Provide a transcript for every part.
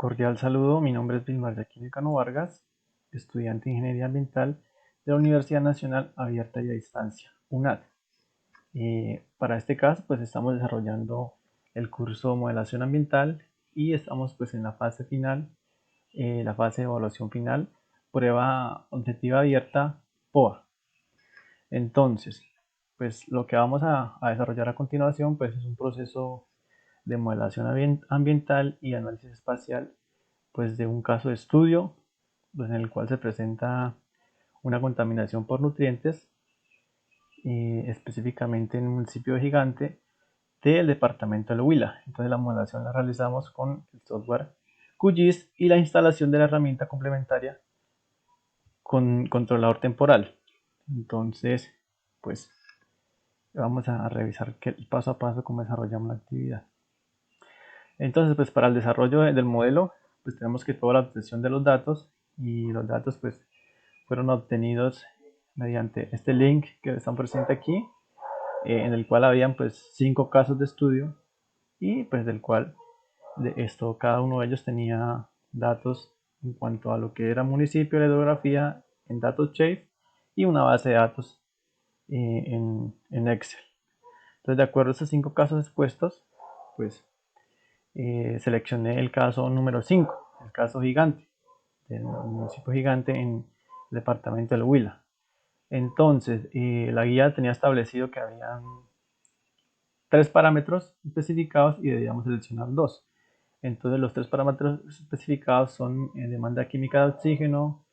Cordial saludo, mi nombre es Vilmar Yaquino Cano Vargas, estudiante de Ingeniería Ambiental de la Universidad Nacional Abierta y a Distancia, UNAD. Para este caso, pues estamos desarrollando el curso Modelación Ambiental y estamos pues en la fase final, la fase de evaluación final, prueba objetiva abierta, POA. Entonces, pues lo que vamos a desarrollar a continuación pues es un proceso de modelación ambiental y análisis espacial pues de un caso de estudio pues, en el cual se presenta una contaminación por nutrientes, específicamente en un municipio de Gigante del departamento del Huila. Entonces la modelación la realizamos con el software QGIS y la instalación de la herramienta complementaria con controlador temporal. Entonces, pues vamos a revisar paso a paso cómo desarrollamos la actividad. Entonces, pues para el desarrollo del modelo, pues tenemos que toda la obtención de los datos y los datos pues fueron obtenidos mediante este link que están presente aquí, en el cual habían pues 5 casos de estudio y pues del cual de esto cada uno de ellos tenía datos en cuanto a lo que era municipio, la hidrografía en datos Shape y una base de datos en Excel. Entonces, de acuerdo a estos 5 casos expuestos, pues seleccioné el caso número 5, el caso Gigante, del municipio Gigante en el departamento del Huila. Entonces, la guía tenía establecido que habían 3 parámetros especificados y debíamos seleccionar 2. Entonces, los 3 parámetros especificados son demanda química de oxígeno,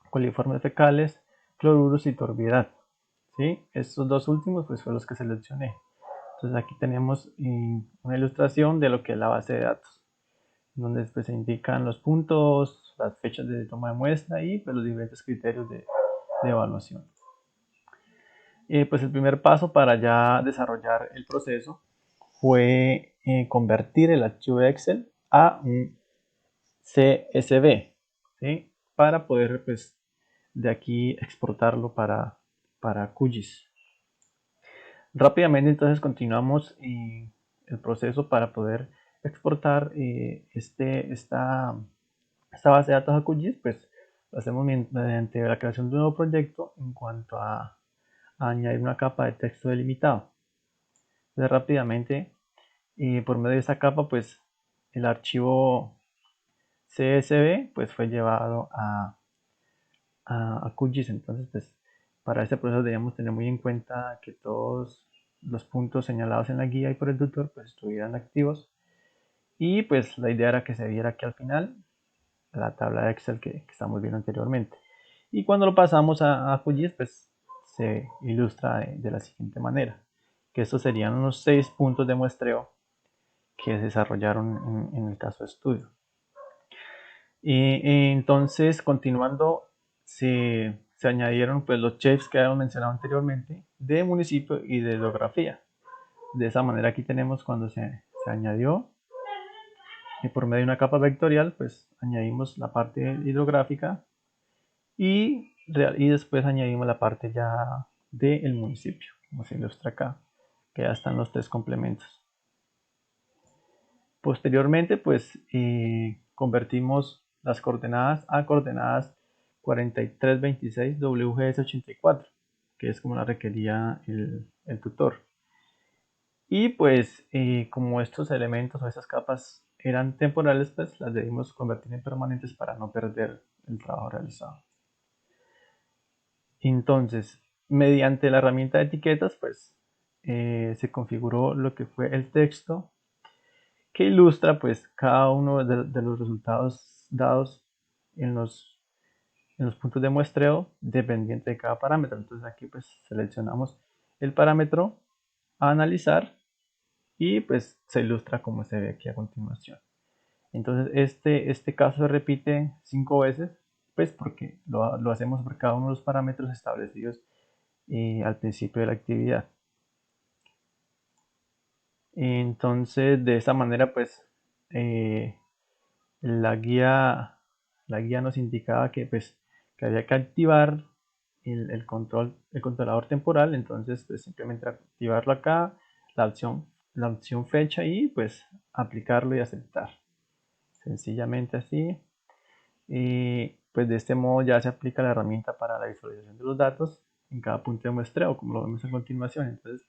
coliformes fecales, cloruros y turbiedad. ¿Sí? Estos 2 últimos pues, fueron los que seleccioné. Entonces, aquí tenemos una ilustración de lo que es la base de datos, donde pues, se indican los puntos, las fechas de toma de muestra y pues, los diferentes criterios de evaluación. Pues el primer paso para ya desarrollar el proceso fue convertir el archivo de Excel a un CSV, ¿sí? Para poder pues, de aquí exportarlo para QGIS. Rápidamente entonces continuamos el proceso para poder exportar esta base de datos a QGIS, pues lo hacemos mediante la creación de un nuevo proyecto en cuanto a añadir una capa de texto delimitado. Entonces rápidamente, por medio de esta capa, pues el archivo CSV pues fue llevado a QGIS. Entonces, pues para este proceso debíamos tener muy en cuenta que todos los puntos señalados en la guía y por el tutor pues estuvieran activos. Y pues la idea era que se viera aquí al final la tabla de Excel que estamos viendo anteriormente. Y cuando lo pasamos a QGIS, pues se ilustra de la siguiente manera, que estos serían unos 6 puntos de muestreo que se desarrollaron en el caso de estudio. Y entonces, continuando, se añadieron pues, los shapes que habíamos mencionado anteriormente de municipio y de hidrografía. De esa manera aquí tenemos cuando se añadió y por medio de una capa vectorial, pues añadimos la parte hidrográfica y después añadimos la parte ya del municipio, como se ilustra acá, que ya están los 3 complementos. Posteriormente, pues convertimos las coordenadas a coordenadas 4326 WGS84, que es como la requería el tutor. Y pues como estos elementos o estas capas eran temporales, pues las debimos convertir en permanentes para no perder el trabajo realizado. Entonces, mediante la herramienta de etiquetas, pues se configuró lo que fue el texto que ilustra pues cada uno de los resultados dados en los puntos de muestreo dependiente de cada parámetro. Entonces aquí pues seleccionamos el parámetro a analizar y pues se ilustra como se ve aquí a continuación. Entonces este caso se repite 5 veces, pues porque lo hacemos por cada uno de los parámetros establecidos al principio de la actividad. Entonces de esta manera pues la guía nos indicaba que pues que había que activar el controlador temporal. Entonces pues simplemente activarlo acá, la opción la opción fecha y pues aplicarlo y aceptar. Sencillamente así. Y pues de este modo ya se aplica la herramienta para la visualización de los datos en cada punto de muestreo, como lo vemos a continuación. Entonces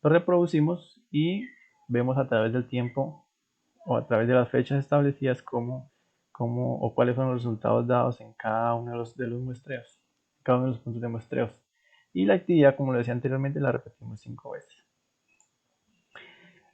lo reproducimos y vemos a través del tiempo o a través de las fechas establecidas cómo o cuáles son los resultados dados en cada uno de los muestreos, cada uno de los puntos de muestreos. Y la actividad, como lo decía anteriormente, la repetimos 5 veces.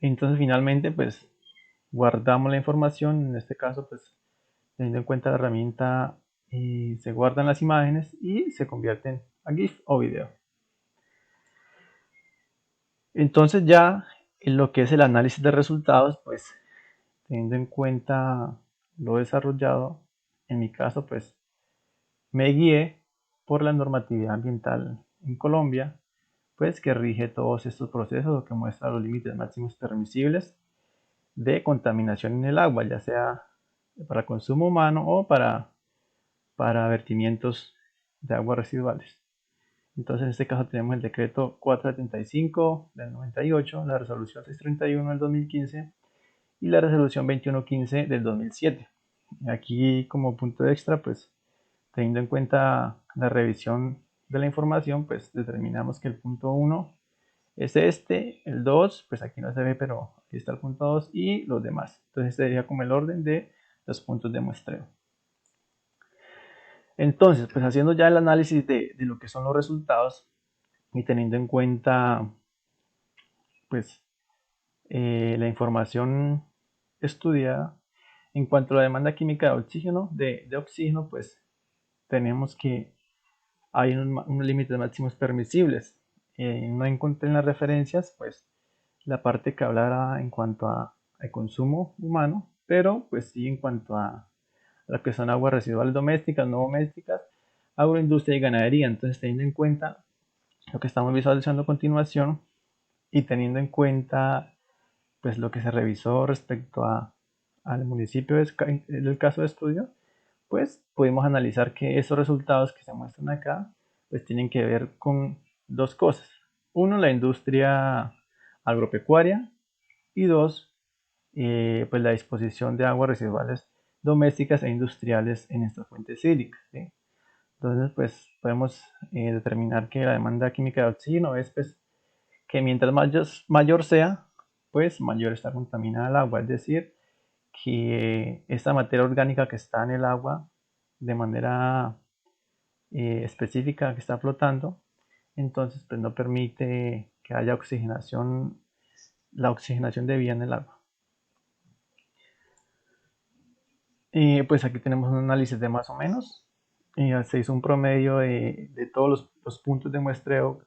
Entonces finalmente pues guardamos la información, en este caso pues teniendo en cuenta la herramienta se guardan las imágenes y se convierten a GIF o video. Entonces ya en lo que es el análisis de resultados, pues teniendo en cuenta lo desarrollado, en mi caso pues me guié por la normatividad ambiental en Colombia, pues que rige todos estos procesos o que muestra los límites máximos permisibles de contaminación en el agua, ya sea para consumo humano o para vertimientos de aguas residuales. Entonces en este caso tenemos el decreto 475 del 98, la resolución 631 del 2015 y la resolución 2115 del 2007. Aquí como punto extra, pues teniendo en cuenta la revisión de la información, pues determinamos que el punto 1 es este, el 2, pues aquí no se ve, pero aquí está el punto 2 y los demás. Entonces este sería como el orden de los puntos de muestreo. Entonces, pues haciendo ya el análisis de lo que son los resultados y teniendo en cuenta pues la información estudiada en cuanto a la demanda química de oxígeno, pues tenemos que hay unos límites máximos permisibles. No encontré en las referencias pues la parte que hablara en cuanto al consumo humano, pero pues sí en cuanto a lo que son aguas residuales domésticas, no domésticas, agroindustria y ganadería. Entonces, teniendo en cuenta lo que estamos visualizando a continuación y teniendo en cuenta pues lo que se revisó respecto al municipio del caso de estudio, pues pudimos analizar que esos resultados que se muestran acá pues tienen que ver con dos cosas. Uno, la industria agropecuaria y dos, pues la disposición de aguas residuales domésticas e industriales en estas fuentes hídricas. ¿Sí? Entonces, pues podemos determinar que la demanda química de oxígeno es pues, que mientras mayor sea, pues mayor está contaminada el agua. Es decir, que esta materia orgánica que está en el agua de manera específica que está flotando, entonces pues no permite que haya oxigenación, la oxigenación debida en el agua. Pues aquí tenemos un análisis de más o menos. Se hizo un promedio de todos los puntos de muestreo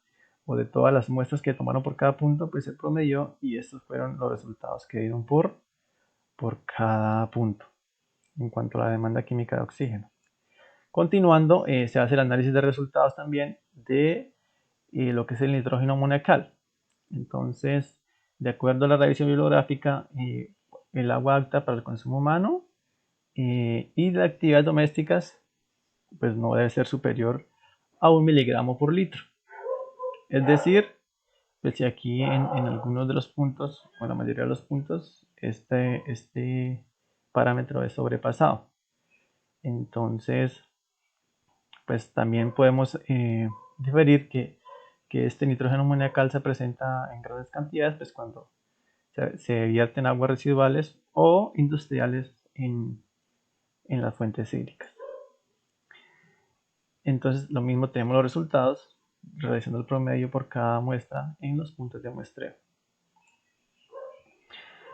o de todas las muestras que tomaron por cada punto, pues se promedió y estos fueron los resultados que dieron por cada punto en cuanto a la demanda química de oxígeno. Continuando, se hace el análisis de resultados también de lo que es el nitrógeno amoniacal. Entonces, de acuerdo a la revisión bibliográfica, el agua apta para el consumo humano y de actividades domésticas pues no debe ser superior a 1 miligramo por litro. Es decir, pues si aquí en algunos de los puntos o la mayoría de los puntos este parámetro es sobrepasado, entonces pues también podemos diferir que este nitrógeno amoniacal se presenta en grandes cantidades pues cuando se vierten aguas residuales o industriales en las fuentes hídricas. Entonces lo mismo tenemos los resultados realizando el promedio por cada muestra en los puntos de muestreo.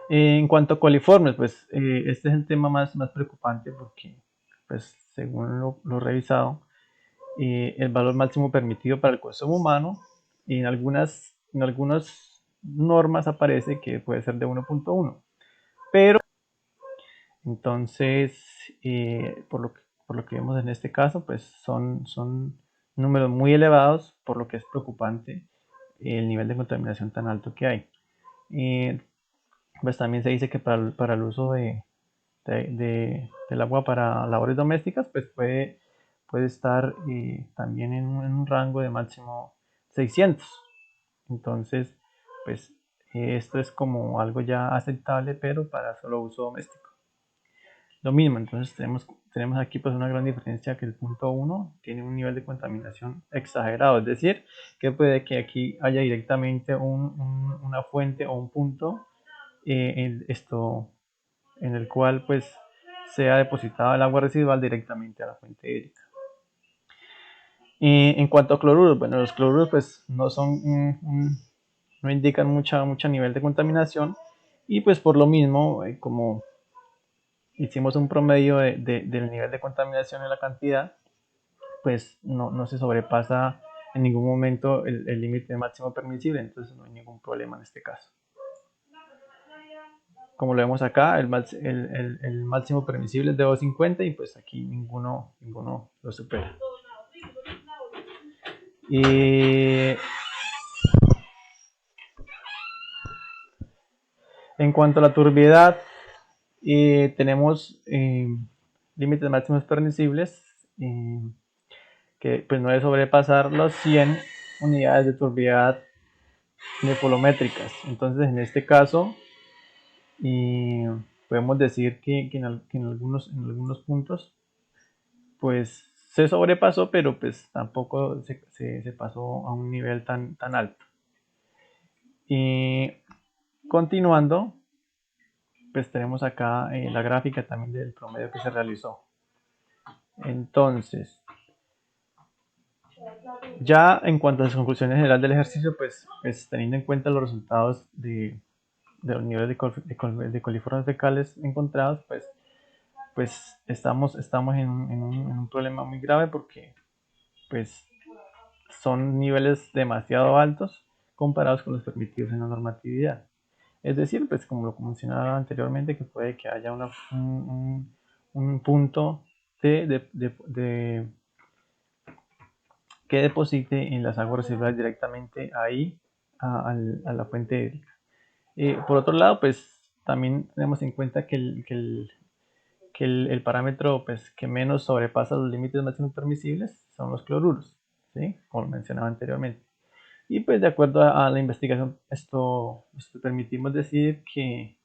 En cuanto a coliformes, pues este es el tema más preocupante porque pues según lo revisado, el valor máximo permitido para el consumo humano en algunas normas aparece que puede ser de 1.1, pero entonces por lo que vemos en este caso pues son números muy elevados, por lo que es preocupante el nivel de contaminación tan alto que hay. Pues también se dice que para el uso del agua para labores domésticas pues puede estar también en un rango de máximo 600. Entonces, pues esto es como algo ya aceptable, pero para solo uso doméstico. Lo mismo, entonces tenemos aquí pues una gran diferencia, que el punto 1 tiene un nivel de contaminación exagerado, es decir, que puede que aquí haya directamente una fuente o un punto en el cual pues sea depositada el agua residual directamente a la fuente hídrica. En cuanto a cloruros, bueno, los cloruros pues no son no indican mucho nivel de contaminación, y pues por lo mismo, como hicimos un promedio del nivel de contaminación en la cantidad, pues no se sobrepasa en ningún momento el límite máximo permisible, entonces no hay ningún problema en este caso. Como lo vemos acá, el máximo permisible es de 250, y pues aquí ninguno lo supera. Y en cuanto a la turbiedad, tenemos límites máximos permisibles, que pues no debe sobrepasar los 100 unidades de turbiedad nefolométricas. Entonces, en este caso, podemos decir que en algunos puntos pues se sobrepasó, pero pues tampoco se pasó a un nivel tan alto. Y continuando, pues tenemos acá la gráfica también del promedio que se realizó. Entonces, ya en cuanto a las conclusiones generales del ejercicio, pues teniendo en cuenta los resultados de los niveles de coliformes fecales encontrados, pues estamos en un problema muy grave, porque pues son niveles demasiado altos comparados con los permitidos en la normatividad. Es decir, pues como lo mencionaba anteriormente, que puede que haya un punto que deposite en las aguas residuales directamente ahí a la fuente hídrica. Por otro lado, pues también tenemos en cuenta que el parámetro pues, que menos sobrepasa los límites máximos permisibles son los cloruros, ¿sí? Como mencionaba anteriormente. Y pues de acuerdo a la investigación, esto permitimos decir que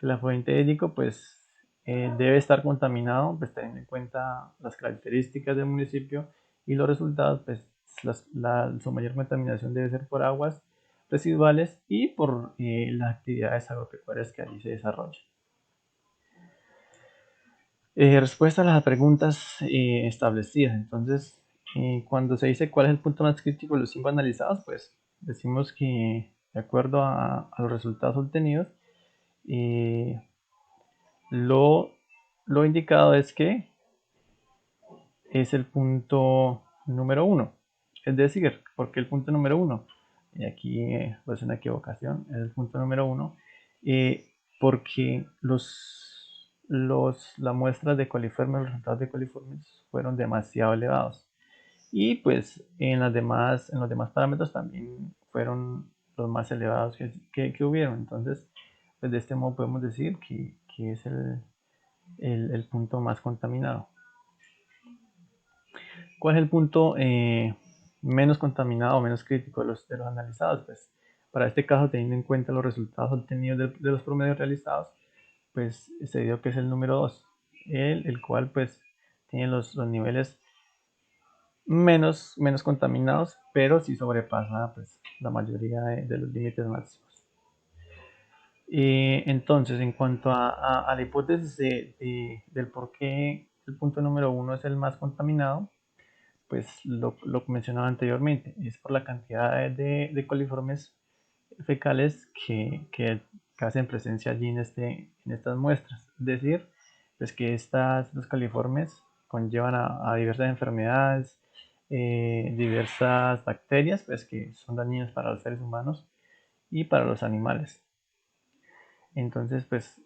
la fuente hídrica pues debe estar contaminado, pues teniendo en cuenta las características del municipio y los resultados, pues su mayor contaminación debe ser por aguas residuales y por las actividades agropecuarias que allí se desarrollan. Respuesta a las preguntas establecidas. Entonces, cuando se dice cuál es el punto más crítico de los 5 analizados, pues decimos que de acuerdo a los resultados obtenidos, lo indicado es que es el punto número 1. Es decir, ¿por qué el punto número 1? Y aquí pues una equivocación, es el punto número 1, porque la muestra de coliformes, los resultados de coliformes fueron demasiado elevados. Y pues en los demás parámetros también fueron los más elevados que hubieron. Entonces, pues de este modo podemos decir que es el punto más contaminado. ¿Cuál es el punto menos contaminado o menos crítico de los analizados? Pues para este caso, teniendo en cuenta los resultados obtenidos de los promedios realizados, pues se dio que es el número 2, el cual pues tiene los niveles menos contaminados, pero sí sobrepasa pues la mayoría de los límites máximos. Entonces, en cuanto a la hipótesis del por qué el punto número 1 es el más contaminado, pues lo mencionaba anteriormente, es por la cantidad de coliformes fecales que hacen presencia allí en estas muestras. Es decir, pues que estos coliformes conllevan a diversas enfermedades, diversas bacterias, pues que son dañinas para los seres humanos y para los animales. Entonces, pues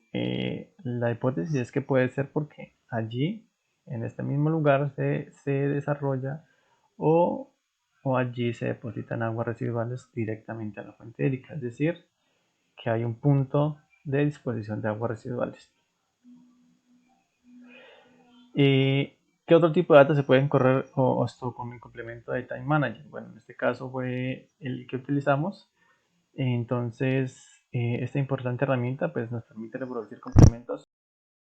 la hipótesis es que puede ser porque allí, en este mismo lugar, se desarrolla o allí se depositan aguas residuales directamente a la fuente hídrica, es decir, que hay un punto de disposición de aguas residuales. ¿Qué otro tipo de datos se pueden correr con el complemento de Time Manager? Bueno, en este caso fue el que utilizamos. Entonces, Esta importante herramienta pues nos permite reproducir complementos